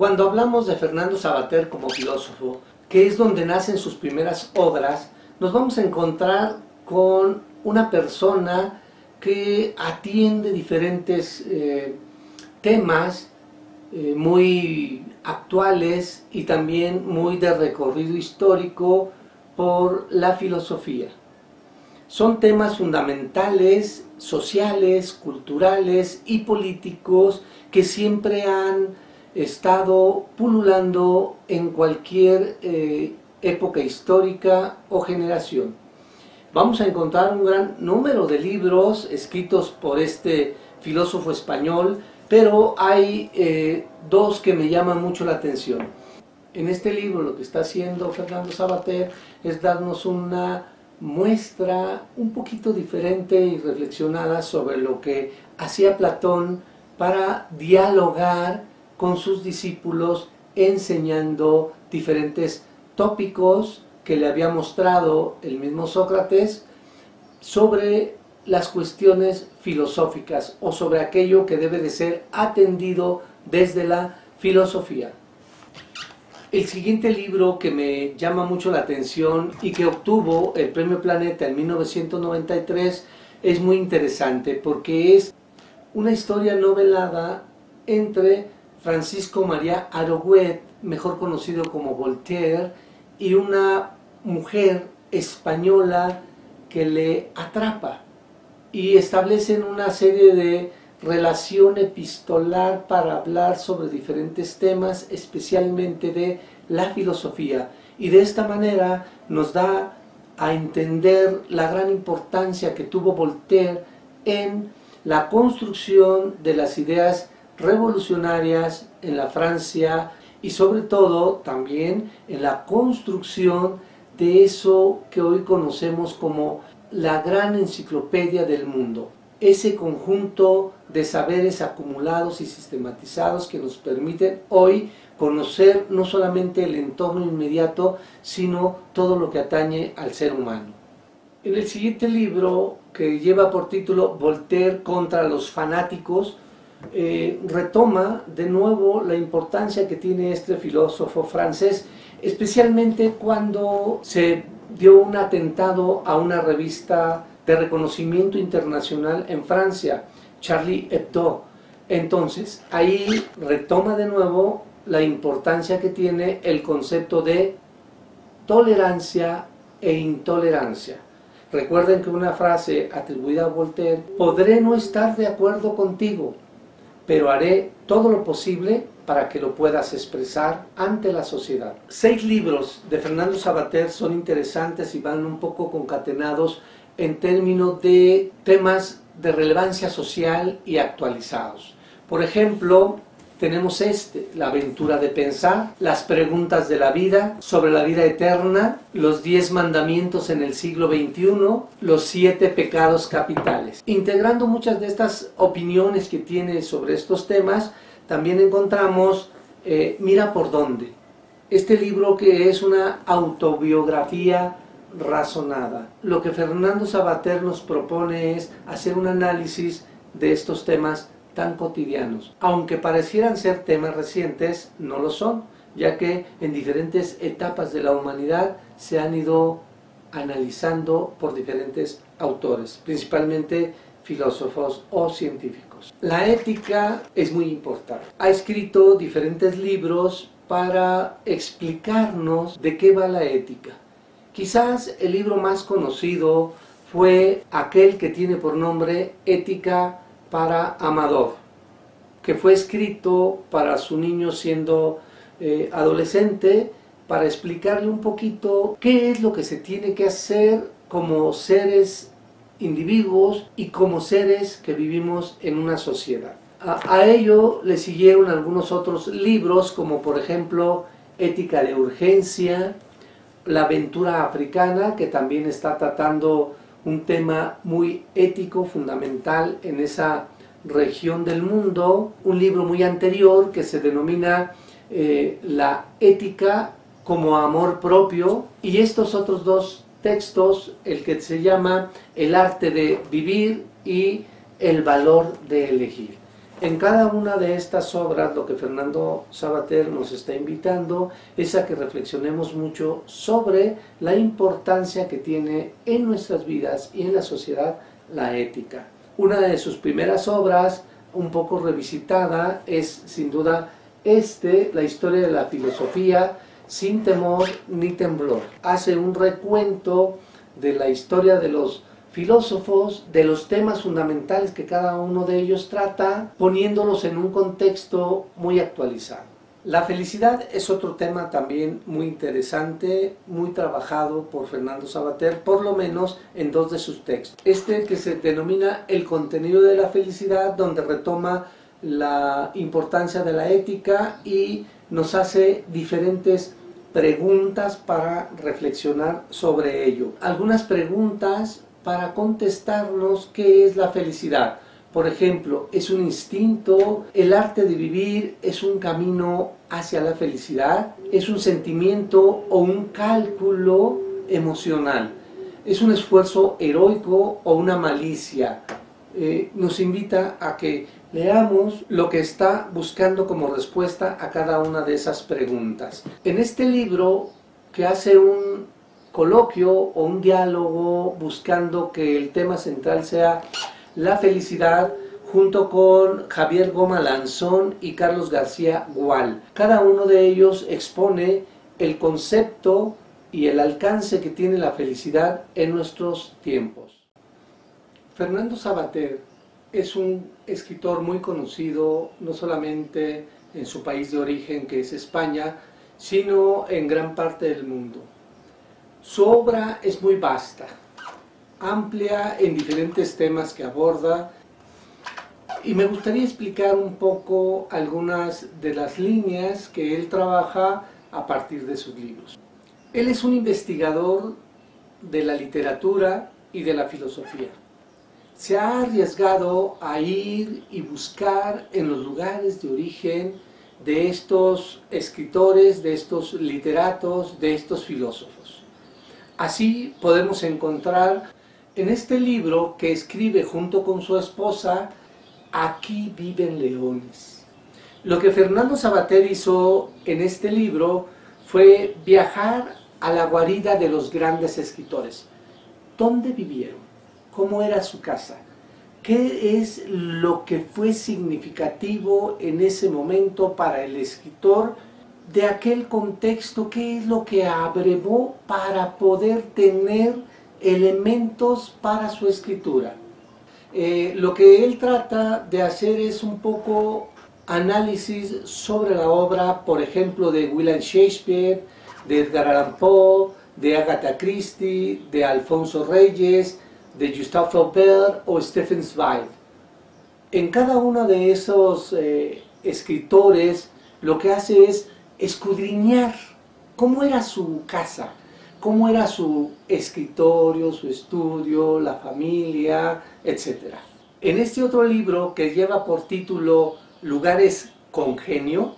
Cuando hablamos de Fernando Savater como filósofo, que es donde nacen sus primeras obras, nos vamos a encontrar con una persona que atiende diferentes temas muy actuales y también muy de recorrido histórico por la filosofía. Son temas fundamentales, sociales, culturales y políticos que siempre han estado pululando en cualquier época histórica o generación. Vamos a encontrar un gran número de libros escritos por este filósofo español, pero hay dos que me llaman mucho la atención. En este libro lo que está haciendo Fernando Savater es darnos una muestra un poquito diferente y reflexionada sobre lo que hacía Platón para dialogar con sus discípulos, enseñando diferentes tópicos que le había mostrado el mismo Sócrates sobre las cuestiones filosóficas o sobre aquello que debe de ser atendido desde la filosofía. El siguiente libro que me llama mucho la atención y que obtuvo el Premio Planeta en 1993 es muy interesante porque es una historia novelada entre Francisco María Arouet, mejor conocido como Voltaire, y una mujer española que le atrapa y establecen una serie de relación epistolar para hablar sobre diferentes temas, especialmente de la filosofía, y de esta manera nos da a entender la gran importancia que tuvo Voltaire en la construcción de las ideas revolucionarias en la Francia y sobre todo también en la construcción de eso que hoy conocemos como la gran enciclopedia del mundo, ese conjunto de saberes acumulados y sistematizados que nos permiten hoy conocer no solamente el entorno inmediato, sino todo lo que atañe al ser humano. En el siguiente libro, que lleva por título Voltaire contra los fanáticos, retoma de nuevo la importancia que tiene este filósofo francés, especialmente cuando se dio un atentado a una revista de reconocimiento internacional en Francia, Charlie Hebdo. Entonces, ahí retoma de nuevo la importancia que tiene el concepto de tolerancia e intolerancia. Recuerden que una frase atribuida a Voltaire: podré no estar de acuerdo contigo, pero haré todo lo posible para que lo puedas expresar ante la sociedad. 6 libros de Fernando Savater son interesantes y van un poco concatenados en términos de temas de relevancia social y actualizados. Por ejemplo, tenemos La aventura de pensar, Las preguntas de la vida, Sobre la vida eterna, Los 10 mandamientos en el siglo XXI, Los 7 pecados capitales. Integrando muchas de estas opiniones que tiene sobre estos temas, también encontramos Mira por dónde. Este libro que es una autobiografía razonada. Lo que Fernando Savater nos propone es hacer un análisis de estos temas tan cotidianos. Aunque parecieran ser temas recientes, no lo son, ya que en diferentes etapas de la humanidad se han ido analizando por diferentes autores, principalmente filósofos o científicos. La ética es muy importante. Ha escrito diferentes libros para explicarnos de qué va la ética. Quizás el libro más conocido fue aquel que tiene por nombre Ética para Amador, que fue escrito para su niño siendo adolescente, para explicarle un poquito qué es lo que se tiene que hacer como seres individuos y como seres que vivimos en una sociedad. A ello le siguieron algunos otros libros, como por ejemplo Ética de urgencia, La aventura africana, que también está tratando un tema muy ético, fundamental en esa región del mundo. Un libro muy anterior que se denomina La ética como amor propio, y estos otros 2 textos, el que se llama El arte de vivir y El valor de elegir. En cada una de estas obras lo que Fernando Savater nos está invitando es a que reflexionemos mucho sobre la importancia que tiene en nuestras vidas y en la sociedad la ética. Una de sus primeras obras, un poco revisitada, es sin duda la historia de la filosofía sin temor ni temblor. Hace un recuento de la historia de los filósofos, de los temas fundamentales que cada uno de ellos trata, poniéndolos en un contexto muy actualizado. La felicidad es otro tema también muy interesante, muy trabajado por Fernando Savater, por lo menos en dos de sus textos. Este que se denomina El contenido de la felicidad, donde retoma la importancia de la ética y nos hace diferentes preguntas para reflexionar sobre ello. Algunas preguntas para contestarnos qué es la felicidad. Por ejemplo, ¿es un instinto? ¿El arte de vivir es un camino hacia la felicidad? ¿Es un sentimiento o un cálculo emocional? ¿Es un esfuerzo heroico o una malicia? Nos invita a que leamos lo que está buscando como respuesta a cada una de esas preguntas. En este libro, que hace un coloquio o un diálogo buscando que el tema central sea la felicidad, junto con Javier Goma Lanzón y Carlos García Gual. Cada uno de ellos expone el concepto y el alcance que tiene la felicidad en nuestros tiempos. Fernando Savater es un escritor muy conocido, no solamente en su país de origen, que es España, sino en gran parte del mundo. Su obra es muy vasta, amplia en diferentes temas que aborda, y me gustaría explicar un poco algunas de las líneas que él trabaja a partir de sus libros. Él es un investigador de la literatura y de la filosofía. Se ha arriesgado a ir y buscar en los lugares de origen de estos escritores, de estos literatos, de estos filósofos. Así podemos encontrar en este libro que escribe junto con su esposa, Aquí viven leones. Lo que Fernando Savater hizo en este libro fue viajar a la guarida de los grandes escritores. ¿Dónde vivieron? ¿Cómo era su casa? ¿Qué es lo que fue significativo en ese momento para el escritor de aquel contexto? ¿Qué es lo que abrevó para poder tener elementos para su escritura? Lo que él trata de hacer es un poco análisis sobre la obra, por ejemplo, de William Shakespeare, de Edgar Allan Poe, de Agatha Christie, de Alfonso Reyes, de Gustave Flaubert o Stephen Zweig. En cada uno de esos escritores lo que hace es escudriñar cómo era su casa, cómo era su escritorio, su estudio, la familia, etc. En este otro libro que lleva por título Lugares con genio,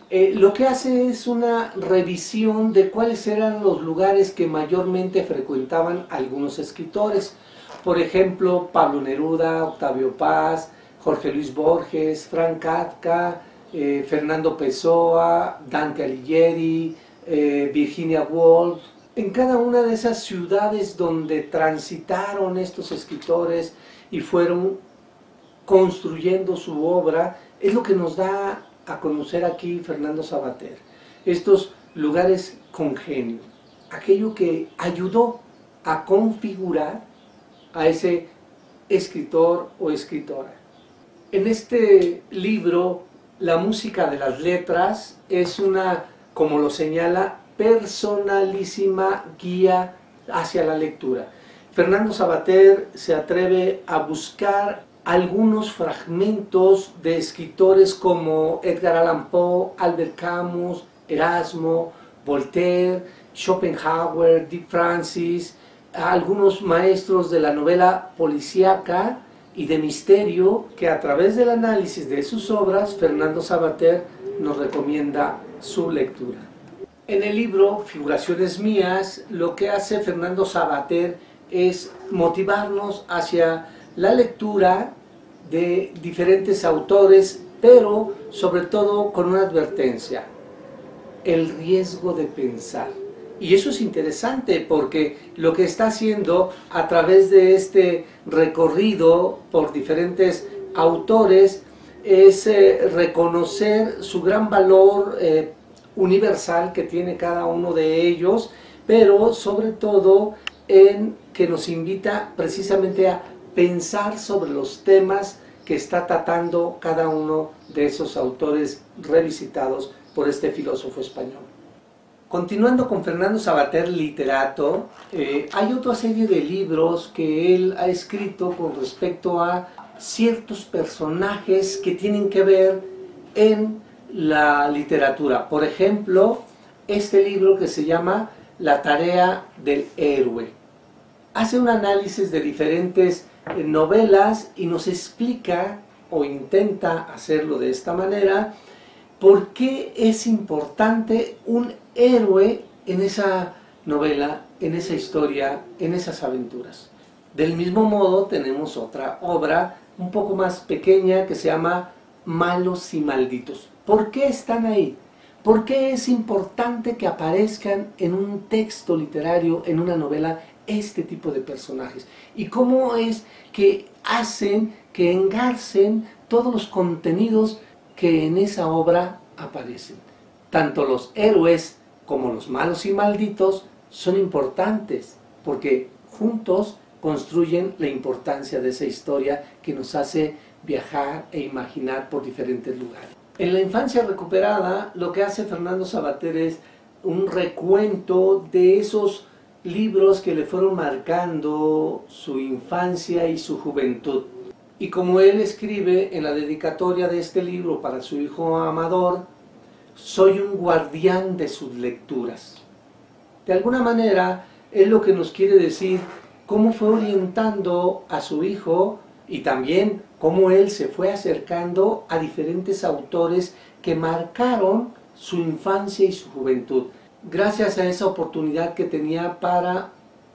lo que hace es una revisión de cuáles eran los lugares que mayormente frecuentaban algunos escritores. Por ejemplo, Pablo Neruda, Octavio Paz, Jorge Luis Borges, Frank Kafka, Fernando Pessoa, Dante Alighieri, Virginia Woolf. En cada una de esas ciudades donde transitaron estos escritores y fueron construyendo su obra, es lo que nos da a conocer aquí Fernando Savater. Estos lugares con genio, aquello que ayudó a configurar a ese escritor o escritora. En este libro, la música de las letras es una, como lo señala, personalísima guía hacia la lectura. Fernando Savater se atreve a buscar algunos fragmentos de escritores como Edgar Allan Poe, Albert Camus, Erasmo, Voltaire, Schopenhauer, Dick Francis, algunos maestros de la novela policíaca y de misterio que a través del análisis de sus obras Fernando Savater nos recomienda su lectura. En el libro Figuraciones mías, lo que hace Fernando Savater es motivarnos hacia la lectura de diferentes autores, pero sobre todo con una advertencia: el riesgo de pensar. Y eso es interesante porque lo que está haciendo a través de este recorrido por diferentes autores es reconocer su gran valor universal que tiene cada uno de ellos, pero sobre todo en que nos invita precisamente a pensar sobre los temas que está tratando cada uno de esos autores revisitados por este filósofo español. Continuando con Fernando Savater, literato, hay otra serie de libros que él ha escrito con respecto a ciertos personajes que tienen que ver en la literatura. Por ejemplo, este libro que se llama La tarea del héroe. Hace un análisis de diferentes novelas y nos explica, o intenta hacerlo de esta manera, por qué es importante un héroe en esa novela, en esa historia, en esas aventuras. Del mismo modo tenemos otra obra un poco más pequeña que se llama Malos y Malditos. ¿Por qué están ahí? ¿Por qué es importante que aparezcan en un texto literario, en una novela, este tipo de personajes? ¿Y cómo es que hacen que engarcen todos los contenidos que en esa obra aparecen? Tanto los héroes como los malos y malditos son importantes porque juntos construyen la importancia de esa historia que nos hace viajar e imaginar por diferentes lugares. En La infancia recuperada, lo que hace Fernando Savater es un recuento de esos libros que le fueron marcando su infancia y su juventud. Y como él escribe en la dedicatoria de este libro para su hijo Amador, soy un guardián de sus lecturas. De alguna manera, es lo que nos quiere decir cómo fue orientando a su hijo y también cómo él se fue acercando a diferentes autores que marcaron su infancia y su juventud, gracias a esa oportunidad que tenía para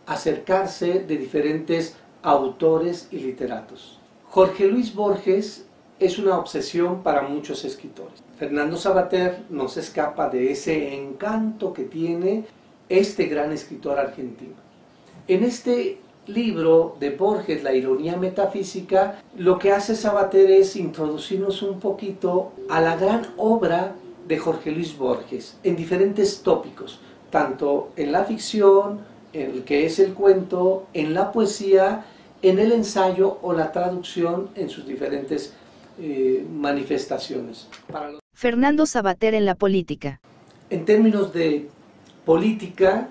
acercarse de diferentes autores y literatos. Jorge Luis Borges es una obsesión para muchos escritores. Fernando Savater no se escapa de ese encanto que tiene este gran escritor argentino. En este libro de Borges, La ironía metafísica, lo que hace Savater es introducirnos un poquito a la gran obra de Jorge Luis Borges en diferentes tópicos, tanto en la ficción, en el que es el cuento, en la poesía, en el ensayo o la traducción en sus diferentes manifestaciones. Fernando Savater en la política. En términos de política,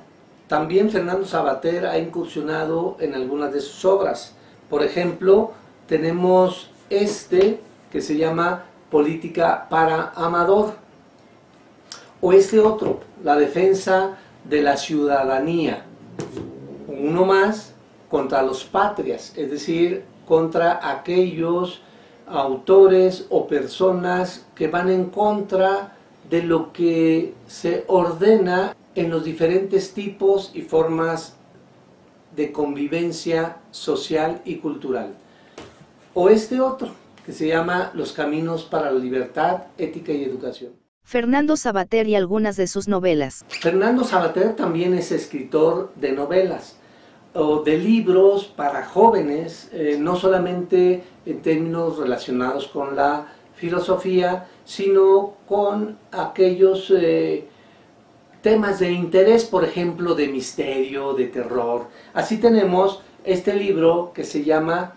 también Fernando Savater ha incursionado en algunas de sus obras. Por ejemplo, tenemos este que se llama Política para Amador, o este otro, La defensa de la ciudadanía, uno más contra los patrias, es decir, contra aquellos autores o personas que van en contra de lo que se ordena en los diferentes tipos y formas de convivencia social y cultural. O este otro, que se llama Los caminos para la libertad, ética y educación. Fernando Savater y algunas de sus novelas. Fernando Savater también es escritor de novelas o de libros para jóvenes, no solamente en términos relacionados con la filosofía, sino con aquellos temas de interés, por ejemplo, de misterio, de terror. Así tenemos este libro que se llama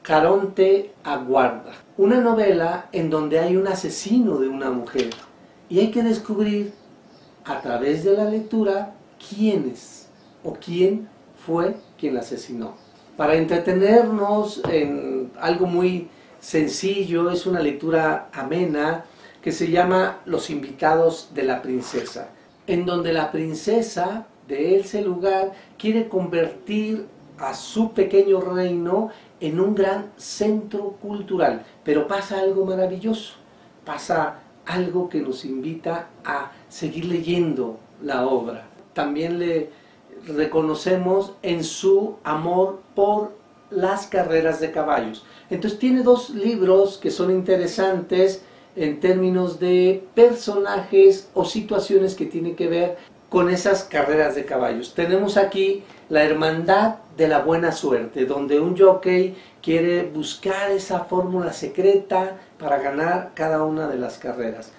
Caronte aguarda, una novela en donde hay un asesino de una mujer y hay que descubrir a través de la lectura quién es o quién fue quien la asesinó. Para entretenernos en algo muy sencillo, es una lectura amena que se llama Los invitados de la princesa, en donde la princesa de ese lugar quiere convertir a su pequeño reino en un gran centro cultural. Pero pasa algo maravilloso, pasa algo que nos invita a seguir leyendo la obra. También le reconocemos en su amor por las carreras de caballos. Entonces tiene dos libros que son interesantes en términos de personajes o situaciones que tienen que ver con esas carreras de caballos. Tenemos aquí La Hermandad de la Buena Suerte, donde un jockey quiere buscar esa fórmula secreta para ganar cada una de las carreras.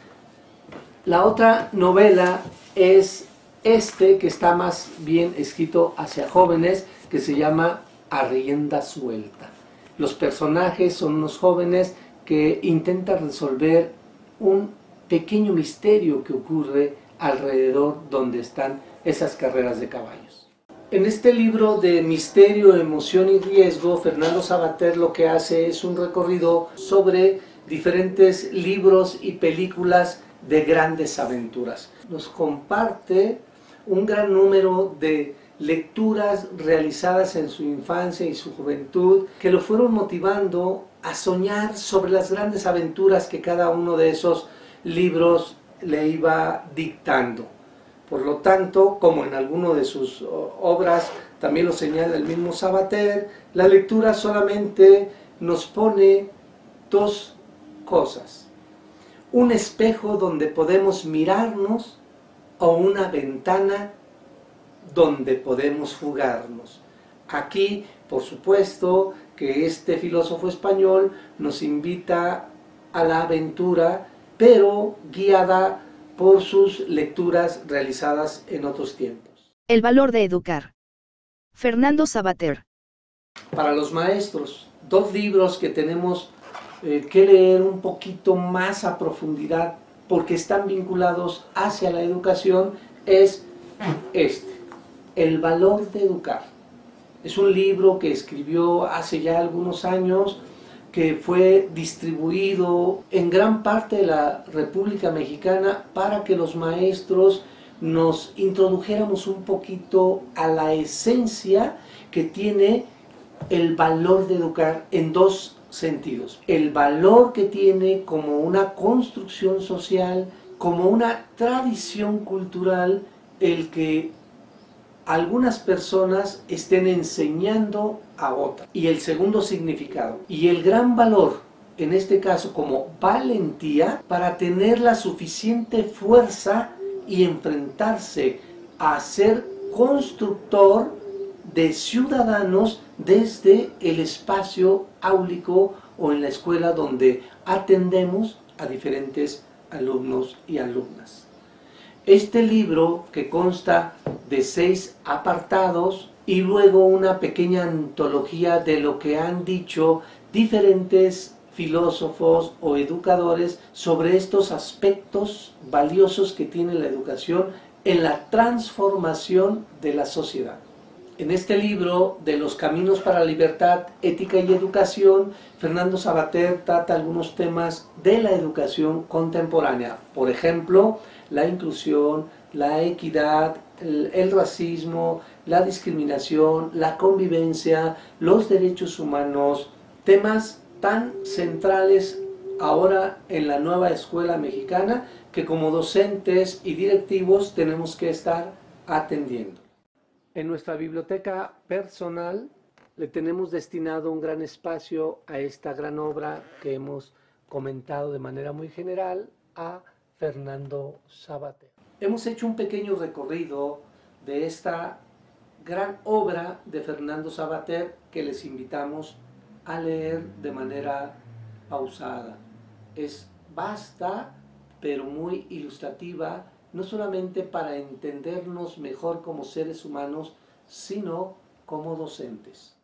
La otra novela es que está más bien escrito hacia jóvenes, que se llama A Rienda Suelta. Los personajes son unos jóvenes que intentan resolver un pequeño misterio que ocurre alrededor donde están esas carreras de caballos. En este libro de misterio, emoción y riesgo, Fernando Savater lo que hace es un recorrido sobre diferentes libros y películas de grandes aventuras. Nos comparte un gran número de lecturas realizadas en su infancia y su juventud que lo fueron motivando a soñar sobre las grandes aventuras que cada uno de esos libros le iba dictando. Por lo tanto, como en alguno de sus obras también lo señala el mismo Savater, la lectura solamente nos pone dos cosas: un espejo donde podemos mirarnos o una ventana donde podemos fugarnos. Aquí, por supuesto, que este filósofo español nos invita a la aventura, pero guiada por sus lecturas realizadas en otros tiempos. El valor de educar. Fernando Savater. Para los maestros, dos libros que tenemos que leer un poquito más a profundidad porque están vinculados hacia la educación es El valor de educar. Es un libro que escribió hace ya algunos años, que fue distribuido en gran parte de la República Mexicana para que los maestros nos introdujéramos un poquito a la esencia que tiene el valor de educar en dos sentidos. El valor que tiene como una construcción social, como una tradición cultural, el que algunas personas estén enseñando a otras. Y el segundo significado, y el gran valor, en este caso como valentía, para tener la suficiente fuerza y enfrentarse a ser constructor de ciudadanos desde el espacio áulico o en la escuela donde atendemos a diferentes alumnos y alumnas. Este libro, que consta de 6 apartados y luego una pequeña antología de lo que han dicho diferentes filósofos o educadores sobre estos aspectos valiosos que tiene la educación en la transformación de la sociedad. En este libro de los caminos para la libertad, ética y educación, Fernando Savater trata algunos temas de la educación contemporánea. Por ejemplo, la inclusión, la equidad, el racismo, la discriminación, la convivencia, los derechos humanos, temas tan centrales ahora en la nueva escuela mexicana que como docentes y directivos tenemos que estar atendiendo. En nuestra biblioteca personal le tenemos destinado un gran espacio a esta gran obra que hemos comentado de manera muy general, a Fernando Savater. Hemos hecho un pequeño recorrido de esta gran obra de Fernando Savater que les invitamos a leer de manera pausada. Es vasta, pero muy ilustrativa, no solamente para entendernos mejor como seres humanos, sino como docentes.